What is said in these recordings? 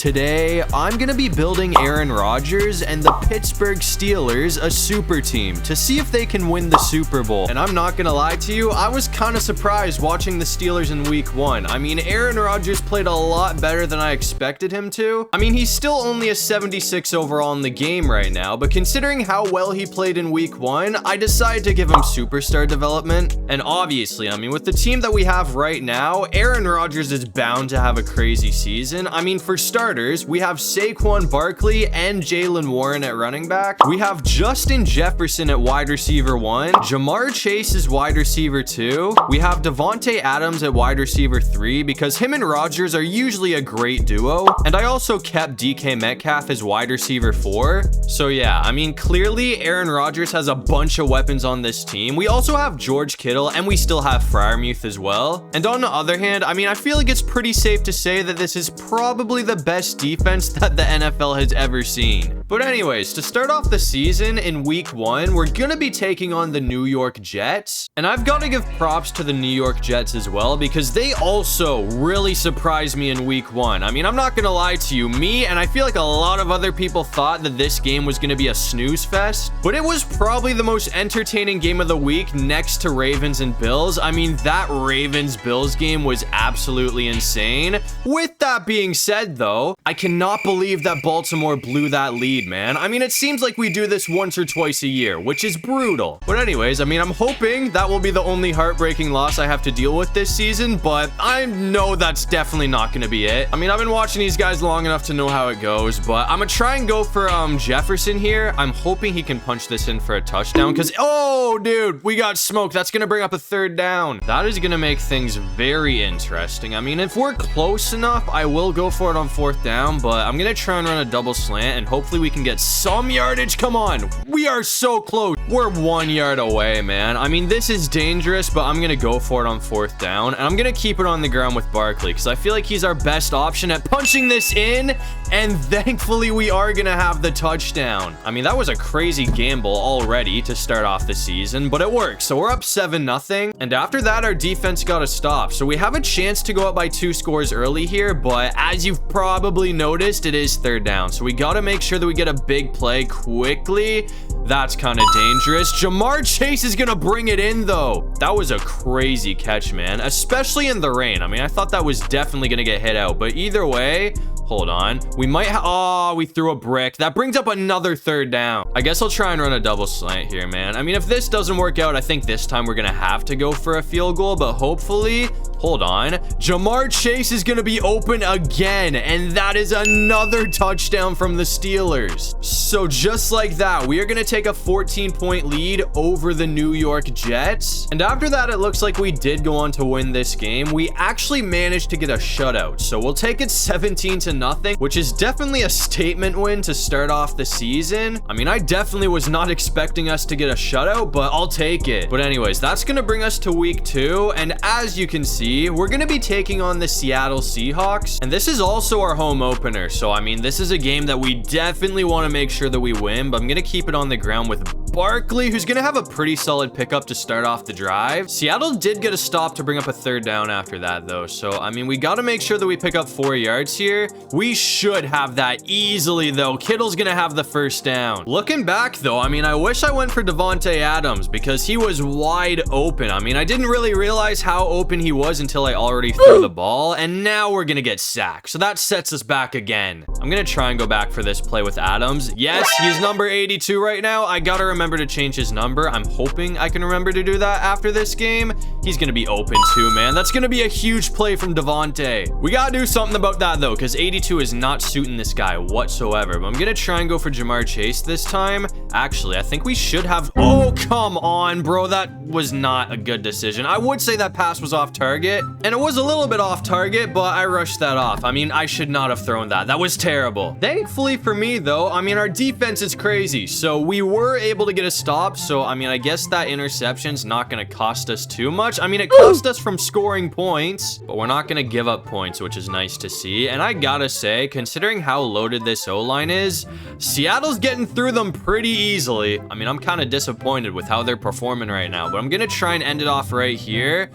Today, I'm gonna be building Aaron Rodgers and the Pittsburgh Steelers a super team to see if they can win the Super Bowl. And I'm not gonna lie to you, I was kind of surprised watching the Steelers in week 1. I mean, Aaron Rodgers played a lot better than I expected him to. I mean, he's still only a 76 overall in the game right now, but considering how well he played in week 1, I decided to give him superstar development. And obviously, I mean, with the team that we have right now, Aaron Rodgers is bound to have a crazy season. I mean, for starters, we have Saquon Barkley and Jalen Warren at running back. We have Justin Jefferson at wide receiver 1. Jamar Chase is wide receiver 2. We have Davante Adams at wide receiver 3 because him and Rodgers are usually a great duo. And I also kept DK Metcalf as wide receiver 4. So yeah, I mean, clearly Aaron Rodgers has a bunch of weapons on this team. We also have George Kittle and we still have Freiermuth as well. And on the other hand, I mean, I feel like it's pretty safe to say that this is probably the best defense that the NFL has ever seen. But anyways, to start off the season in week 1, we're gonna be taking on the New York Jets. And I've got to give props to the New York Jets as well because they also really surprised me in week 1. I mean, I'm not gonna lie to you, me and I feel like a lot of other people thought that this game was gonna be a snooze fest, but it was probably the most entertaining game of the week next to Ravens and Bills. I mean, that Ravens-Bills game was absolutely insane. With that being said though, I cannot believe that Baltimore blew that lead, man. I mean, it seems like we do this once or twice a year, which is brutal. But anyways, I mean, I'm hoping that will be the only heartbreaking loss I have to deal with this season, but I know that's definitely not going to be it. I mean, I've been watching these guys long enough to know how it goes, but I'm going to try and go for Jefferson here. I'm hoping he can punch this in for a touchdown because, oh, dude, we got smoked. That's going to bring up a third down. That is going to make things very interesting. I mean, if we're close enough, I will go for it on 4th down, but I'm gonna try and run a double slant and hopefully we can get some yardage. Come on, we are so close. We're 1 yard away, man. I mean, this is dangerous, but I'm gonna go for it on 4th down and I'm gonna keep it on the ground with Barkley because I feel like he's our best option at punching this in, and thankfully we are gonna have the touchdown. I mean, that was a crazy gamble already to start off the season, but it worked. So we're up 7-0, and after that our defense got a stop, so we have a chance to go up by 2 scores early here, but as you've probably noticed, it is 3rd down, so we got to make sure that we get a big play quickly. That's kind of dangerous. Jamar Chase is gonna bring it in though. That was a crazy catch, man, especially in the rain. I mean, I thought that was definitely gonna get hit out, but either way, hold on. We might oh, we threw a brick. That brings up another 3rd down. I guess I'll try and run a double slant here, man. I mean, if this doesn't work out, I think this time we're gonna have to go for a field goal, but hopefully, hold on. Jamar Chase is gonna be open again, and that is another touchdown from the Steelers. So just like that, we are gonna take a 14-point lead over the New York Jets. And after that, it looks like we did go on to win this game. We actually managed to get a shutout, so we'll take it 17-0, which is definitely a statement win to start off the season. I mean, I definitely was not expecting us to get a shutout, but I'll take it. But anyways, that's gonna bring us to week 2, and as you can see, we're gonna be taking on the Seattle Seahawks, and this is also our home opener. So I mean, this is a game that we definitely want to make sure that we win, but I'm gonna keep it on the ground with Barkley, who's gonna have a pretty solid pickup to start off the drive. Seattle did get a stop to bring up a 3rd down after that though, so I mean, we got to make sure that we pick up 4 yards here. We should have that easily though. Kittle's gonna have the 1st down. Looking back though, I mean, I wish I went for Davante Adams because he was wide open. I mean, I didn't really realize how open he was until I already threw the ball, and now we're gonna get sacked, so that sets us back again. I'm gonna try and go back for this play with Adams. Yes, he's number 82 right now. I gotta remember to change his number. I'm hoping I can remember to do that after this game. He's gonna be open too, man. That's gonna be a huge play from Davante. We gotta do something about that though, because 82 is not suiting this guy whatsoever. But I'm gonna try and go for Jamar Chase this time. Actually, I think we should have, oh, come on, bro. That was not a good decision. I would say that pass was off target, and it was a little bit off target, but I rushed that off. I mean, I should not have thrown that. That was terrible. Thankfully for me though, I mean, our defense is crazy, so we were able to get a stop. So I mean, I guess that interception's not gonna cost us too much. I mean, it cost us from scoring points, but we're not gonna give up points, which is nice to see. And I gotta say, considering how loaded this O-line is, Seattle's getting through them pretty easily. I mean, I'm kind of disappointed with how they're performing right now, but I'm gonna try and end it off right here.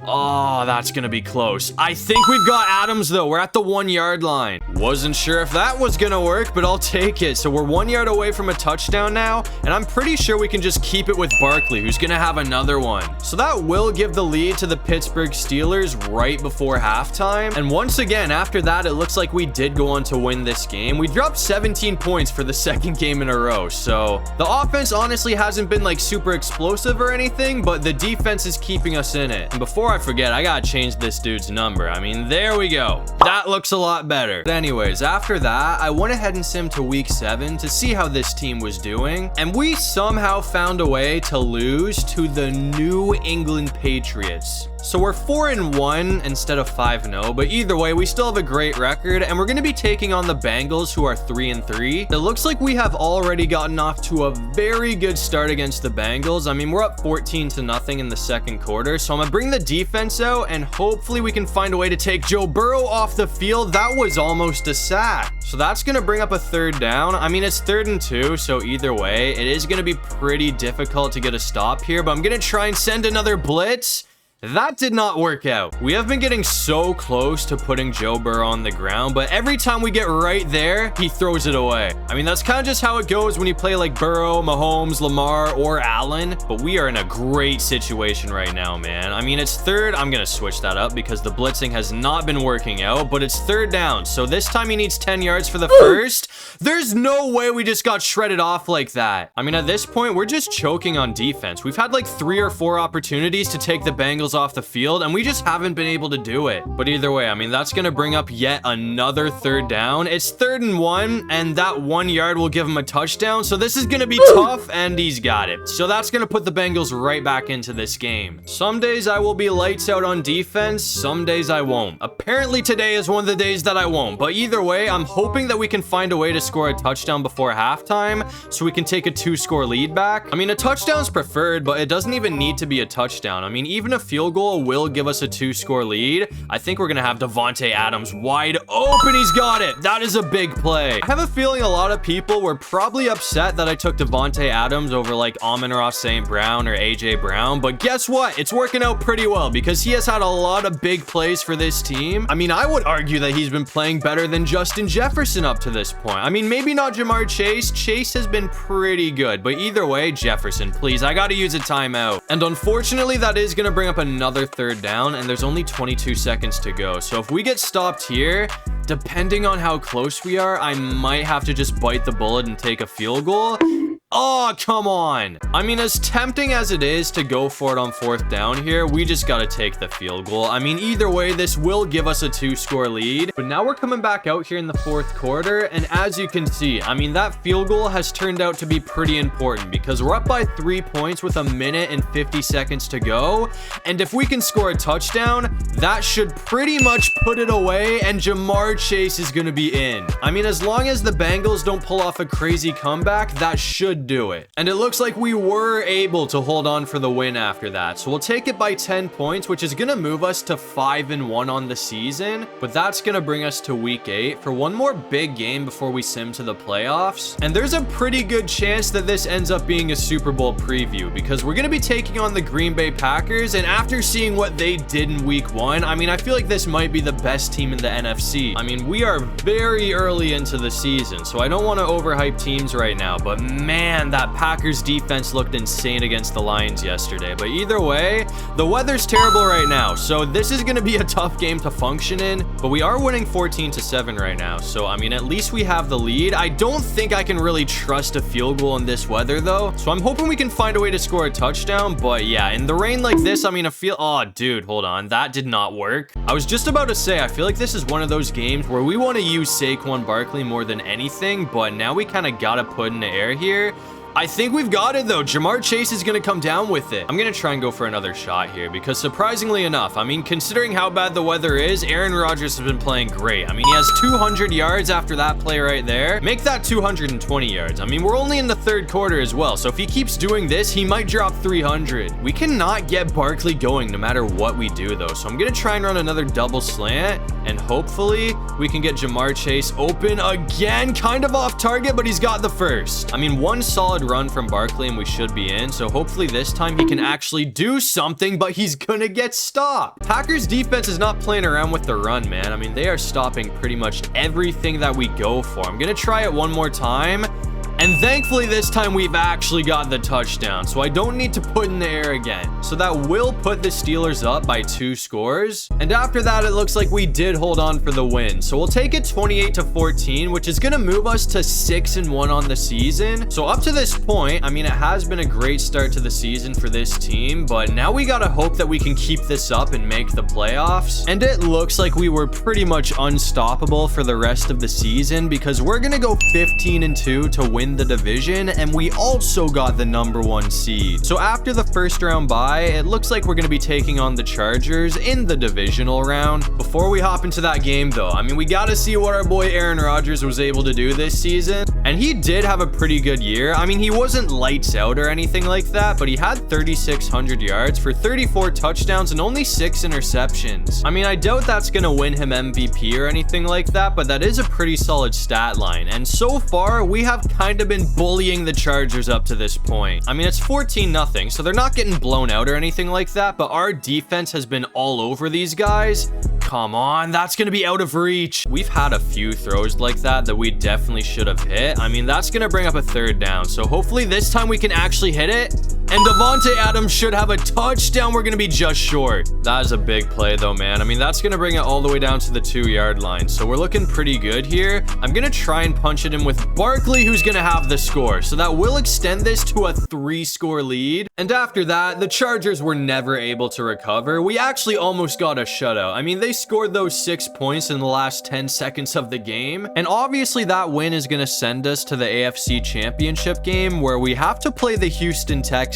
Oh, that's gonna be close. I think we've got Adams, though. We're at the 1-yard line. Wasn't sure if that was gonna work, but I'll take it. So we're 1 yard away from a touchdown now, and I'm pretty sure we can just keep it with Barkley, who's gonna have another one. So that will give the lead to the Pittsburgh Steelers right before halftime. And once again, after that, it looks like we did go on to win this game. We dropped 17 points for the second game in a row. So the offense honestly hasn't been like super explosive or anything, but the defense is keeping us in it. And before I forget, I gotta change this dude's number. I mean, there we go. That looks a lot better. But anyways, after that, I went ahead and simmed to week 7 to see how this team was doing. And we somehow found a way to lose to the New England Patriots. So we're 4-1 instead of 5-0, but either way, we still have a great record, and we're going to be taking on the Bengals, who are 3-3. It looks like we have already gotten off to a very good start against the Bengals. I mean, we're up 14-0 in the second quarter, so I'm going to bring the defense out, and hopefully we can find a way to take Joe Burrow off the field. That was almost a sack. So that's going to bring up a 3rd down. I mean, it's 3rd and 2, so either way, it is going to be pretty difficult to get a stop here, but I'm going to try and send another blitz. That did not work out. We have been getting so close to putting Joe Burrow on the ground, but every time we get right there, he throws it away. I mean, that's kind of just how it goes when you play like Burrow, Mahomes, Lamar, or Allen, but we are in a great situation right now, man. I mean, it's 3rd. I'm going to switch that up because the blitzing has not been working out, but it's 3rd down. So this time he needs 10 yards for the first. There's no way we just got shredded off like that. I mean, at this point, we're just choking on defense. We've had like 3 or 4 opportunities to take the Bengals off the field, and we just haven't been able to do it. But either way, I mean, that's gonna bring up yet another 3rd down. It's 3rd and 1, and that 1 yard will give him a touchdown, so this is gonna be tough, and he's got it. So that's gonna put the Bengals right back into this game. Some days I will be lights out on defense, some days I won't. Apparently today is one of the days that I won't, but either way, I'm hoping that we can find a way to score a touchdown before halftime so we can take a 2-score lead back. I mean, a touchdown's preferred, but it doesn't even need to be a touchdown. I mean, even a field goal will give us a 2-score lead. I think we're gonna have Davante Adams wide open. He's got it. That is a big play. I have a feeling a lot of people were probably upset that I took Davante Adams over like Amon-Ra St. Brown or AJ Brown, but guess what? It's working out pretty well because he has had a lot of big plays for this team. I mean, I would argue that he's been playing better than Justin Jefferson up to this point. I mean, maybe not Jamar Chase. Chase has been pretty good, but either way, Jefferson, please, I gotta use a timeout. And unfortunately, that is gonna bring up another 3rd down, and there's only 22 seconds to go. So if we get stopped here, depending on how close we are, I might have to just bite the bullet and take a field goal. Oh, come on. I mean, as tempting as it is to go for it on 4th down here, we just got to take the field goal. I mean, either way, this will give us a 2-score lead. But now we're coming back out here in the 4th quarter. And as you can see, I mean, that field goal has turned out to be pretty important because we're up by 3 points with 1 minute and 50 seconds to go. And if we can score a touchdown, that should pretty much put it away. And Jamar Chase is going to be in. I mean, as long as the Bengals don't pull off a crazy comeback, that should do it. And it looks like we were able to hold on for the win after that. So we'll take it by 10 points, which is going to move us to 5-1 on the season. But that's going to bring us to week 8 for one more big game before we sim to the playoffs. And there's a pretty good chance that this ends up being a Super Bowl preview because we're going to be taking on the Green Bay Packers. And after seeing what they did in week 1, I mean, I feel like this might be the best team in the NFC. I mean, we are very early into the season, so I don't want to overhype teams right now, but man, that Packers defense looked insane against the Lions yesterday. But either way, the weather's terrible right now, so this is going to be a tough game to function in, but we are winning 14-7 right now. So, I mean, at least we have the lead. I don't think I can really trust a field goal in this weather, though, so I'm hoping we can find a way to score a touchdown. But yeah, in the rain like this, I mean, oh, dude, hold on. That did not work. I was just about to say, I feel like this is one of those games where we want to use Saquon Barkley more than anything, but now we kind of got to put in the air here. I think we've got it, though. Jamar Chase is going to come down with it. I'm going to try and go for another shot here because surprisingly enough, I mean, considering how bad the weather is, Aaron Rodgers has been playing great. I mean, he has 200 yards after that play right there. Make that 220 yards. I mean, we're only in the 3rd quarter as well, so if he keeps doing this, he might drop 300. We cannot get Barkley going no matter what we do, though, so I'm going to try and run another double slant, and hopefully we can get Jamar Chase open again. Kind of off target, but he's got the first. I mean, one solid run from Barkley and we should be in. So hopefully this time he can actually do something, but he's gonna get stopped. Packers defense is not playing around with the run, man. I mean, they are stopping pretty much everything that we go for. I'm gonna try it one more time. And thankfully this time we've actually got the touchdown, so I don't need to put in the air again. So that will put the Steelers up by 2 scores. And after that, it looks like we did hold on for the win. So we'll take it 28-14, which is gonna move us to 6-1 on the season. So up to this point, I mean, it has been a great start to the season for this team, but now we gotta hope that we can keep this up and make the playoffs. And it looks like we were pretty much unstoppable for the rest of the season, because we're gonna go 15-2 to win the division, and we also got the #1 seed. So after the first round bye, it looks like we're going to be taking on the Chargers in the divisional round. Before we hop into that game though, I mean, we got to see what our boy Aaron Rodgers was able to do this season, and he did have a pretty good year. I mean, he wasn't lights out or anything like that, but he had 3,600 yards for 34 touchdowns and only 6 interceptions. I mean, I doubt that's going to win him MVP or anything like that, but that is a pretty solid stat line. And so far, we have kind of been bullying the Chargers up to this point. I mean, it's 14-0, so they're not getting blown out or anything like that, but our defense has been all over these guys. Come on, that's going to be out of reach. We've had a few throws like that we definitely should have hit. I mean, that's going to bring up a 3rd down, so hopefully this time we can actually hit it. And Davante Adams should have a touchdown. We're going to be just short. That is a big play though, man. I mean, that's going to bring it all the way down to the 2-yard line. So we're looking pretty good here. I'm going to try and punch it in with Barkley, who's going to have the score. So that will extend this to a 3-score lead. And after that, the Chargers were never able to recover. We actually almost got a shutout. I mean, they scored those 6 points in the last 10 seconds of the game. And obviously that win is going to send us to the AFC Championship game, where we have to play the Houston Texans.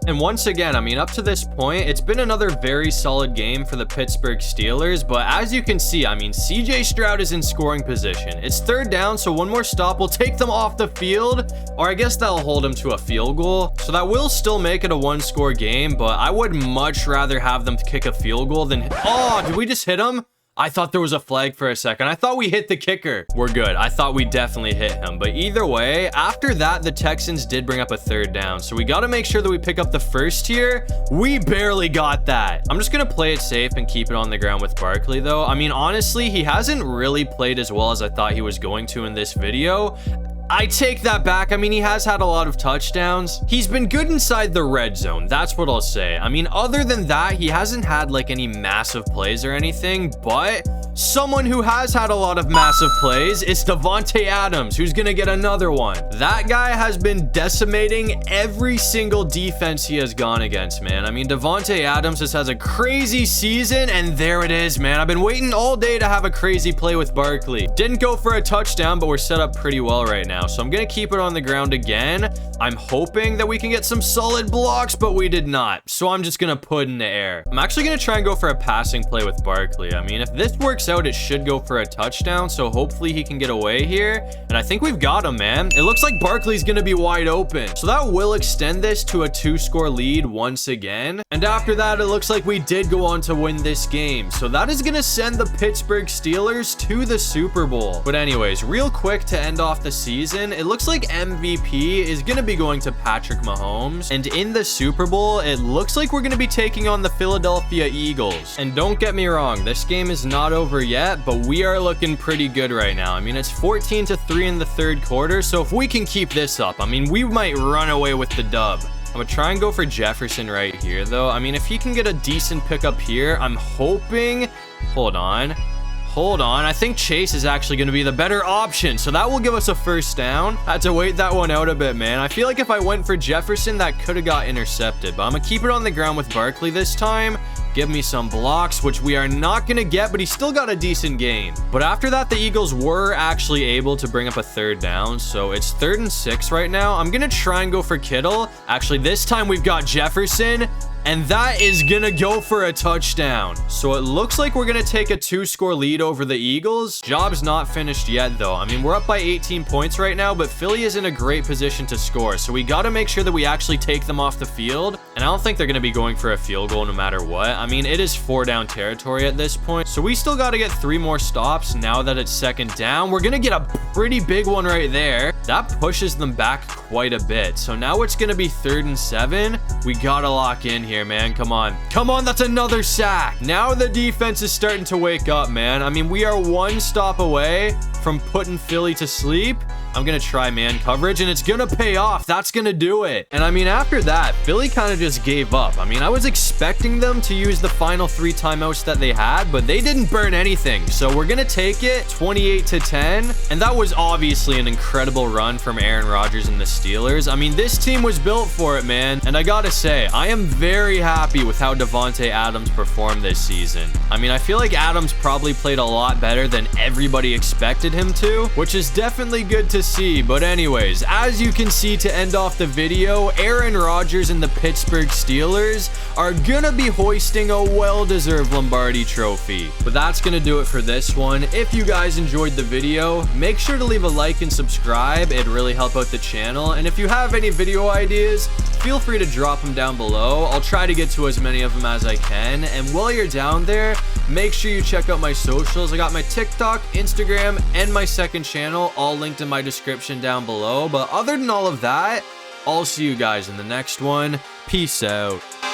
And once again, I mean, up to this point, it's been another very solid game for the Pittsburgh Steelers, but as you can see, I mean, CJ Stroud is in scoring position. It's 3rd down, so one more stop will take them off the field, or I guess that'll hold them to a field goal. So that will still make it a 1-score game, but I would much rather have them kick a field goal than... Oh, did we just hit him? I thought there was a flag for a second. I thought we hit the kicker. We're good. I thought we definitely hit him. But either way, after that, the Texans did bring up a 3rd down. So we got to make sure that we pick up the first here. We barely got that. I'm just going to play it safe and keep it on the ground with Barkley, though. I mean, honestly, he hasn't really played as well as I thought he was going to in this video. I take that back. I mean, he has had a lot of touchdowns. He's been good inside the red zone. That's what I'll say. I mean, other than that, he hasn't had like any massive plays or anything, but someone who has had a lot of massive plays is Davante Adams, who's gonna get another one. That guy has been decimating every single defense he has gone against, man. I mean, Davante Adams just has a crazy season, and there it is, man. I've been waiting all day to have a crazy play with Barkley. Didn't go for a touchdown, but we're set up pretty well right now. So I'm gonna keep it on the ground again. I'm hoping that we can get some solid blocks, but we did not. So I'm just gonna put in the air. I'm actually gonna try and go for a passing play with Barkley. I mean, if this works out, it should go for a touchdown. So hopefully he can get away here. And I think we've got him, man. It looks like Barkley's gonna be wide open. So that will extend this to a 2-score lead once again. And after that, it looks like we did go on to win this game. So that is gonna send the Pittsburgh Steelers to the Super Bowl. But anyways, real quick to end off the season, it looks like MVP is gonna be going to Patrick Mahomes. And in the Super Bowl, it looks like we're gonna be taking on the Philadelphia Eagles. And don't get me wrong, this game is not over yet, but we are looking pretty good right now. I mean, it's 14-3 in the third quarter, so if we can keep this up, I mean, we might run away with the dub. I'm gonna try and go for Jefferson right here, though. I mean, if he can get a decent pickup here, I'm hoping... Hold on. I think Chase is actually going to be the better option, so that will give us a first down. I had to wait that one out a bit, man. I feel like if I went for Jefferson, that could have got intercepted, but I'm going to keep it on the ground with Barkley this time. Give me some blocks, which we are not going to get, but he still got a decent gain. But after that, the Eagles were actually able to bring up a third down, so it's 3rd and 6 right now. I'm going to try and go for Kittle. Actually, this time we've got Jefferson. And that is gonna go for a touchdown. So it looks like we're gonna take a 2-score lead over the Eagles. Job's not finished yet, though. I mean, we're up by 18 points right now, but Philly is in a great position to score. So we gotta make sure that we actually take them off the field. And I don't think they're gonna be going for a field goal no matter what. I mean, it is 4-down territory at this point. So we still gotta get 3 more stops now that it's 2nd down. We're gonna get a pretty big one right there. that pushes them back quite a bit. So now it's going to be 3rd and 7. We got to lock in here, man. Come on. Come on, that's another sack. Now the defense is starting to wake up, man. I mean, we are one stop away from putting Philly to sleep. I'm going to try man coverage, and it's going to pay off. That's going to do it. And I mean, after that, Philly kind of just gave up. I mean, I was expecting them to use the final 3 timeouts that they had, but they didn't burn anything. So we're going to take it 28-10. And that was obviously an incredible run from Aaron Rodgers and the Steelers. I mean, this team was built for it, man. And I got to say, I am very happy with how Davante Adams performed this season. I mean, I feel like Adams probably played a lot better than everybody expected him to, which is definitely good to see. But anyways, as you can see to end off the video, Aaron Rodgers and the Pittsburgh Steelers are gonna be hoisting a well-deserved Lombardi trophy. But that's gonna do it for this one. If you guys enjoyed the video, make sure to leave a like and subscribe. It'd really help out the channel. And if you have any video ideas, feel free to drop them down below. I'll try to get to as many of them as I can. And while you're down there, make sure you check out my socials. I got my TikTok, Instagram, and my second channel all linked in my description down below. But other than all of that, I'll see you guys in the next one. Peace out.